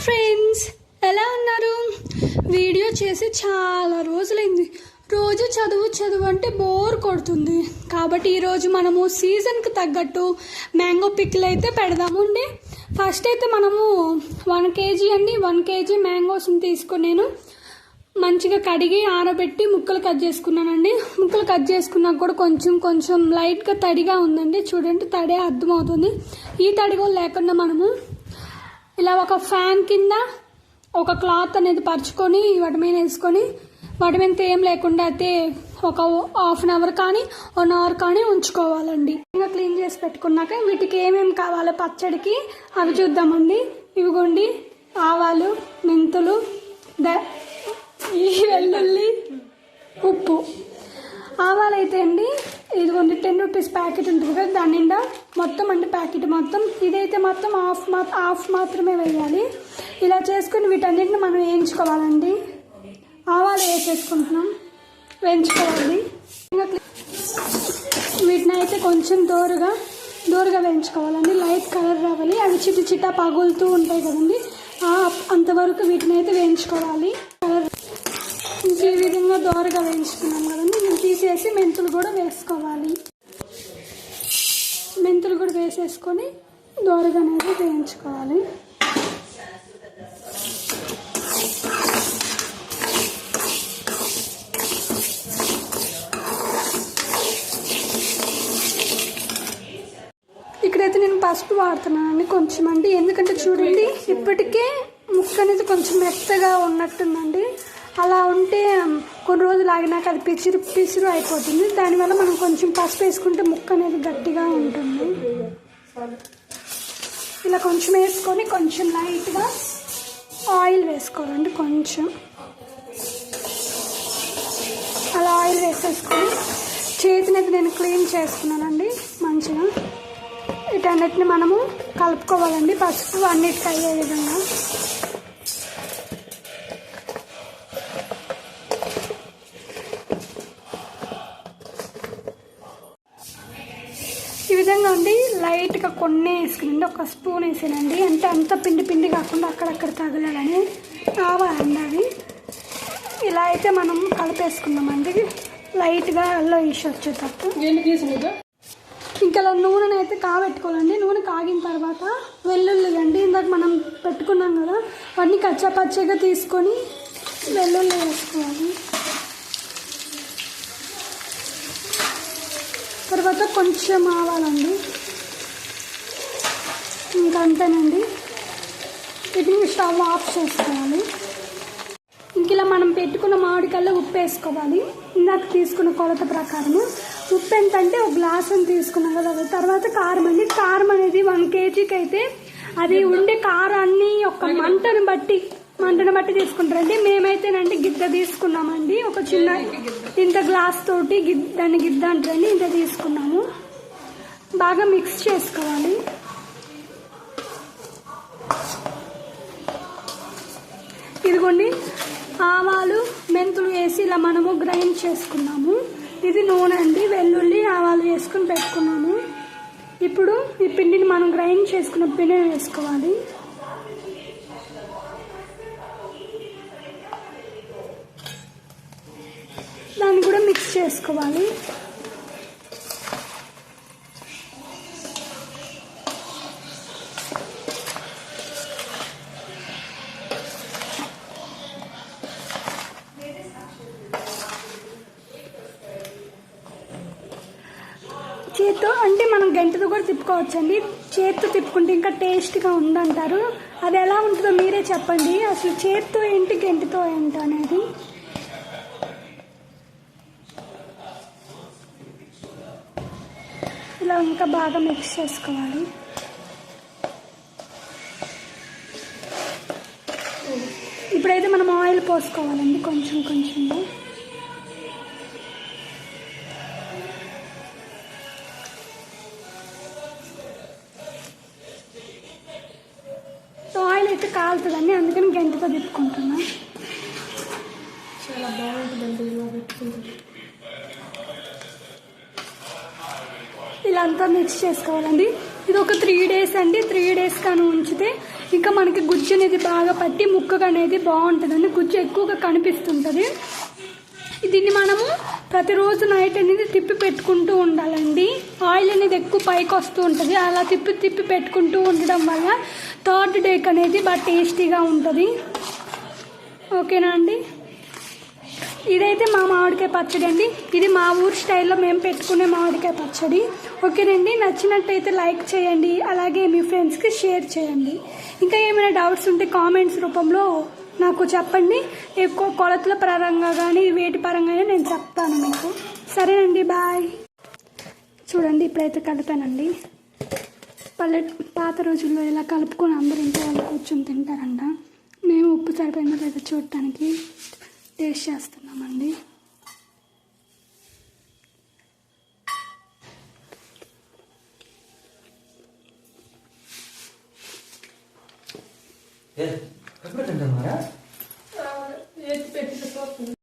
Friends, ఎలా ఉన్నారు? Video చేసి చాలా రోజులైంది. రోజు చదువు అంటే బోర్ కొడుతుంది. కాబట్టి ఈరోజు మనము సీజన్కి తగ్గట్టు మ్యాంగో పిక్లు అయితే పెడదాము అండి. ఫస్ట్ అయితే మనము 1 kg మ్యాంగోస్ని తీసుకొని నేను మంచిగా కడిగి ఆరబెట్టి ముక్కలు కట్ చేసుకున్నానండి. ముక్కలు కట్ చేసుకున్నాక కూడా కొంచెం లైట్గా తడిగా ఉందండి. చూడండి, తడే అర్థమవుతుంది. ఈ తడి కూడా లేకుండా మనము ఇలా ఒక ఫ్యాన్ కింద ఒక క్లాత్ అనేది పరుచుకొని వాటి మీద వేసుకొని వాటి మీద ఏం లేకుండా అయితే ఒక ½ an hour కానీ 1 hour కానీ ఉంచుకోవాలండి. ఇంకా క్లీన్ చేసి పెట్టుకున్నాక వీటికి ఏమేమి కావాలో పచ్చడికి అవి చూద్దామండి. ఇవిగోండి, ఆవాలు, మెంతులు, వెల్లుల్లి, ఉప్పు. ఆవాలు అయితే అండి ఇదిగోండి 10 rupees ప్యాకెట్ ఉంటుంది కదా, దాని నిండా మొత్తం అంటే ప్యాకెట్ మొత్తం. ఇదైతే మొత్తం హాఫ్ మాత్రమే వేయాలి. ఇలా చేసుకుని వీటన్నిటిని మనం వేయించుకోవాలండి. ఆవాలు వేసేసుకుంటున్నాం, వేయించుకోవాలి. వీటిని అయితే కొంచెం దూరగా వేయించుకోవాలండి. లైట్ కలర్ రావాలి. అవి చిట్టా పగులుతూ ఉంటాయి కదండి, అంతవరకు వీటిని అయితే వేయించుకోవాలి. కలర్ ఈ విధంగా దోరగా వేయించుకున్నాం కదండి. నేను తీసేసి మెంతులు కూడా వేసుకోవాలి. మెంతులు కూడా వేసేసుకొని దోరగా అనేది వేయించుకోవాలి. ఇక్కడైతే నేను పసుపు వాడుతున్నానండి కొంచెం అండి. ఎందుకంటే చూడండి, ఇప్పటికే ముక్క అనేది కొంచెం మెత్తగా ఉన్నట్టుందండి. అలా ఉంటే కొన్ని రోజులు ఆగినాక అది పిసురు అయిపోతుంది. దానివల్ల మనం కొంచెం పసుపు వేసుకుంటే ముక్క అనేది గట్టిగా ఉంటుంది. ఇలా కొంచెం వేసుకొని కొంచెం లైట్గా ఆయిల్ వేసుకోవాలండి. కొంచెం అలా ఆయిల్ వేసేసుకొని చేతిని అయితే నేను క్లీన్ చేసుకున్నానండి మంచిగా. వీటన్నిటిని మనము కలుపుకోవాలండి, పసుపు అన్నిటికీ అయ్యే విధంగా. ఈ విధంగా ఉండి లైట్గా కొన్ని వేసుకునండి, ఒక స్పూన్ వేసానండి. అంటే అంత పిండి కాకుండా అక్కడక్కడ తగలాలని కావాలండి అవి. ఇలా అయితే మనం కలిపేసుకున్నామండి లైట్గా అల్లో ఈసి వచ్చేటట్టు. ఇంకా నూనెని అయితే కాగబెట్టుకోవాలండి. నూనె కాగిన తర్వాత వెల్లుల్లి అండి, ఇందాక మనం పెట్టుకున్నాం కదా, వాటిని కచ్చాపచ్చగా తీసుకొని వెల్లుల్లి వేసుకోవాలి. తర్వాత కొంచెం ఆవాలండి, ఇంకా అంతేనండి. వీటిని స్టవ్ ఆఫ్ చేసుకోవాలి. ఇంక ఇలా మనం పెట్టుకున్న మామిడికాయలో ఉప్పు వేసుకోవాలి. ఇందాక తీసుకున్న కొలత ప్రకారము ఉప్పు ఎంతంటే ఒక గ్లాస్ అని తీసుకున్నాం కదా. తర్వాత కారం అండి. కారం అనేది 1 kgకి అయితే అది ఉండే కారాన్ని ఒక మంటను బట్టి తీసుకుంటారండి. మేమైతేనండి గిద్ద తీసుకున్నామండి. ఒక చిన్న ఇంత గ్లాస్ తోటి దాన్ని గిద్ద అంటారండి, ఇంత తీసుకున్నాము. బాగా మిక్స్ చేసుకోవాలి. ఇదిగోండి, ఆవాలు మెంతులు వేసి ఇలా మనము గ్రైండ్ చేసుకున్నాము. ఇది నూనె అండి, వెల్లుల్లి ఆవాలు వేసుకుని పెట్టుకున్నాము. ఇప్పుడు ఈ పిండిని మనం గ్రైండ్ చేసుకున్న పిండిని వేసుకోవాలి. దాన్ని కూడా మిక్స్ చేసుకోవాలి. చేత్తో అంటే మనం గంటతో కూడా తిప్పుకోవచ్చండి. చేత్తో తిప్పుకుంటే ఇంకా టేస్ట్గా ఉందంటారు. అది ఎలా ఉంటుందో మీరే చెప్పండి. అసలు చేత్తో ఏంటి గంటతో ఏంటి అనేది. ఇలా ఇంకా బాగా మిక్స్ చేసుకోవాలి. ఇప్పుడైతే మనం ఆయిల్ పోసుకోవాలండి కొంచెంగా. ఆయిల్ అయితే కాలుతుందండి, అందుకని గంటతో తిప్పుకుంటున్నాం. చాలా బాగుంటుందండి. ఇలా అంతా మిక్స్ చేసుకోవాలండి. ఇది ఒక 3 days అండి. 3 days కానీ ఉంచితే ఇంకా మనకి గుజ్జు అనేది బాగా పట్టి ముక్కగా అనేది బాగుంటుందండి, గుజ్జు ఎక్కువగా కనిపిస్తుంటుంది. దీన్ని మనము ప్రతిరోజు నైట్ అనేది తిప్పి పెట్టుకుంటూ ఉండాలండి. ఆయిల్ అనేది ఎక్కువ పైకి వస్తూ ఉంటుంది, అలా తిప్పి తిప్పి పెట్టుకుంటూ ఉండడం వల్ల థర్డ్ డేకి అనేది బాగా టేస్టీగా ఉంటుంది. ఓకేనా అండి. ఇదైతే మా మామిడికాయ పచ్చడి అండి. ఇది మా ఊరు స్టైల్లో మేము పెట్టుకునే మామిడికాయ పచ్చడి. ఓకేనండి, నచ్చినట్టయితే లైక్ చేయండి, అలాగే మీ ఫ్రెండ్స్కి షేర్ చేయండి. ఇంకా ఏమైనా డౌట్స్ ఉంటే కామెంట్స్ రూపంలో నాకు చెప్పండి. ఎక్కువ కొలతల పరంగా కానీ వేటి పరంగా నేను చెప్తాను మీకు. సరేనండి, బాయ్. చూడండి ఇప్పుడైతే కలిపానండి. పాత రోజుల్లో ఇలా కలుపుకొని అందరూ ఇంట్లో వాళ్ళు కూర్చొని తింటారంట. మేము ఉప్పు సరిపోయిందో లేదో చూడటానికి టేస్ట్ చేస్తున్నామండి. ఎప్పుడు తింటారు